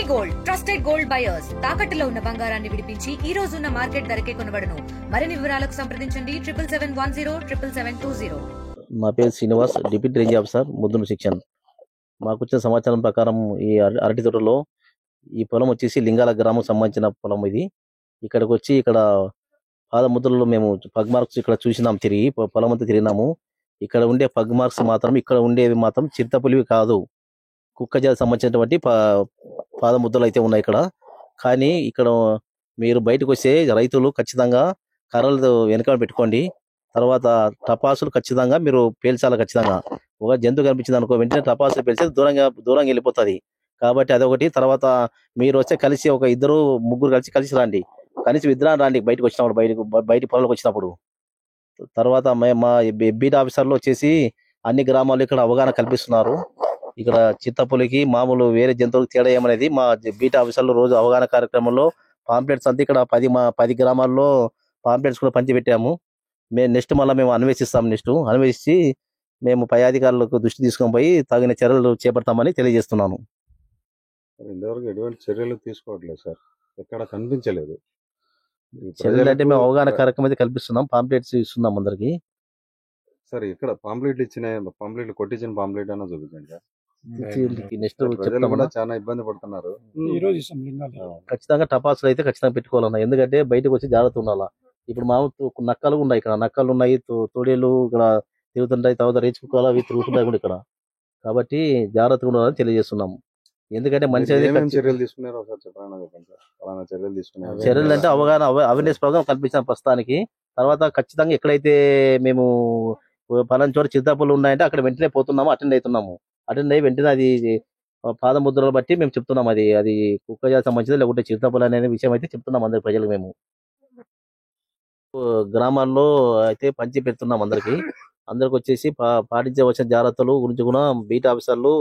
Gold trusted gold buyers తాకట్టులో ఉన్న బంగారాన్ని విడిపించి ఈ రోజు ఉన్న మార్కెట్ ధరకే కొనబడును. మరిన్ని వివరాలకు సంప్రదించండి 7710777020. నా పేరు శ్రీనివాస్, డిప్యూటీ రేంజ్ ఆఫీసర్ ముద్దును సెక్షన్. మాకు వచ్చిన సమాచారం ప్రకారం ఈ అరటి తోటలో ఈ పొలం వచ్చేసి లింగాల గ్రామం సంబంధించిన పొలం ఇది. ఇక్కడికి వచ్చి ఇక్కడ పాదముద్రలో మేము పగ్ మార్క్స్ ఇక్కడ చూసినాం, తిరిగి పొలం అంతా తిరిగినాము. ఇక్కడ ఉండే పగ్ మార్క్స్ మాత్రం ఇక్కడ ఉండేవి మాత్రం చిరుతపులివి కాదు, కుక్క జాతి సంబంధించినటువంటి పాదముద్రలు అయితే ఉన్నాయి ఇక్కడ. కానీ ఇక్కడ మీరు బయటకు వస్తే రైతులు ఖచ్చితంగా కర్రలు వెనకాల పెట్టుకోండి. తర్వాత టపాసులు ఖచ్చితంగా మీరు పేల్చాలి. ఖచ్చితంగా ఒక జంతువు కనిపించింది అనుకో, వెంటనే టపాసులు పేల్చి దూరంగా వెళ్ళిపోతుంది. కాబట్టి అదొకటి. తర్వాత మీరు వస్తే కలిసి ఒక ఇద్దరు ముగ్గురు కలిసి రండి, కలిసి విద్రా రండి బయటకు వచ్చినప్పుడు, బయట పొలంలోకి వచ్చినప్పుడు. తర్వాత మా బీట్ ఆఫీసర్లు వచ్చేసి అన్ని గ్రామాల్లో ఇక్కడ అవగాహన కల్పిస్తున్నారు. ఇక్కడ చిత్తపులికి మామూలు వేరే జంతువులకు తేడా ఏమనేది మా బీట్ ఆఫీసర్లు రోజు అవగాహన కార్యక్రమంలో పాంప్లెట్స్ అంతా ఇక్కడ 10 గ్రామాల్లో పాంప్లెట్స్ కూడా పంచిపెట్టాము. నెక్స్ట్ మళ్ళీ మేము అన్వేషించి మేము పై అధికారులకు దృష్టి తీసుకొని పోయి తగిన చర్యలు చేపడతామని తెలియజేస్తున్నాను. ఇంతవరకు ఎటువంటి చర్యలు తీసుకోవట్లేదు సార్, ఎక్కడ కనిపించలేదు. చర్యలు అంటే మేము అవగాహన కార్యక్రమం అయితే కల్పిస్తున్నాం, పాంప్లెట్స్ ఇస్తున్నాం అందరికి. సార్ ఇక్కడ పాంప్లెట్లు కొట్టించిన పాంప్లెట్ అన్న చూపించండి సార్. నెక్స్ట్ ప్రజలు కూడా చాలా ఇబ్బంది పడుతున్నారు. ఖచ్చితంగా టపాసులు అయితే ఖచ్చితంగా పెట్టుకోవాలన్నా, ఎందుకంటే బయటకు వచ్చి జాగ్రత్త ఉండాలా. ఇప్పుడు నక్కలు ఉన్నాయి, ఇక్కడ నక్కలు ఉన్నాయి, తోడేళ్ళు ఇక్కడ తిరుగుతుంటాయి, తర్వాత రేచి కుక్కలు అవి తిరుగుతుంటాయి కూడా ఇక్కడ. కాబట్టి జాగ్రత్తగా ఉండాలని తెలియజేస్తున్నాము. ఎందుకంటే మంచి చర్యలు తీసుకున్నారు సార్, చర్యలు తీసుకున్నారు. చర్యలు అంటే అవగాహన అవేర్నెస్ ప్రోగ్రామ్ కల్పించాం ప్రస్తుతానికి. తర్వాత ఖచ్చితంగా ఎక్కడైతే మేము పలానా చోట చిరుతపులు ఉన్నాయంటే అక్కడ వెంటనే పోతున్నాము, అటెండ్ అయ్యి వెంటనే అది పాదముద్రలు బట్టి మేము చెప్తున్నాం అది కుక్క జాతి సంబంధించింది లేకుంటే చిరుతపులు అనే విషయం అయితే చెప్తున్నాం అందరికి ప్రజలకు. మేము గ్రామాల్లో అయితే పంచి పెడుతున్నాం అందరికి వచ్చేసి పాటించవలసిన జాగ్రత్తలు గురించి కూడా బీట్ ఆఫీసర్లు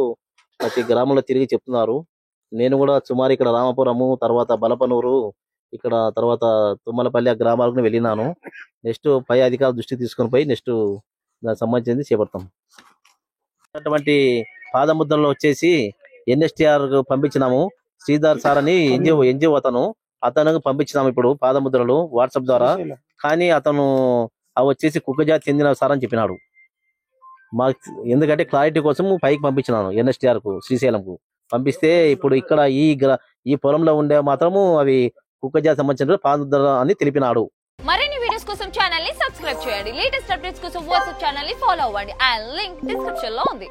ప్రతి గ్రామంలో తిరిగి చెప్తున్నారు. నేను కూడా సుమారు ఇక్కడ రామపురము, తర్వాత బలపనూరు, ఇక్కడ తర్వాత తుమ్మలపల్లి గ్రామాలకు వెళ్ళినాను. నెక్స్ట్ పై అధికారుల దృష్టి తీసుకొని పోయి నెక్స్ట్ దానికి సంబంధించింది చేపడతాం. అటువంటి పాదముద్రలో వచ్చేసి NSTR పంపించినాము. శ్రీధర్ సార్ అని ఎన్జిఓ అతను పంపించినాము ఇప్పుడు పాదముద్రలు వాట్సాప్ ద్వారా. కానీ అతను అవి వచ్చేసి కుక్క జాతి చెందిన సార్ అని చెప్పినాడు. ఎందుకంటే క్లారిటీ కోసం పైకి పంపించినాను NSTR కు, శ్రీశైలంకు పంపిస్తే ఇప్పుడు ఇక్కడ ఈ పొలంలో ఉండే మాత్రము అవి కుక్క జాతి సంబంధించిన పాదముద్ర అని తెలిపినాడు. మరిన్ని వీడియోస్ కోసం ఛానల్ ని సబ్స్క్రైబ్ చేయండి. లేటెస్ట్ అప్డేట్స్ కోసం వాట్సాప్ ఛానల్ ని ఫాలో అవ్వండి. అండ్ లింక్ డిస్క్రిప్షన్ లో ఉంది.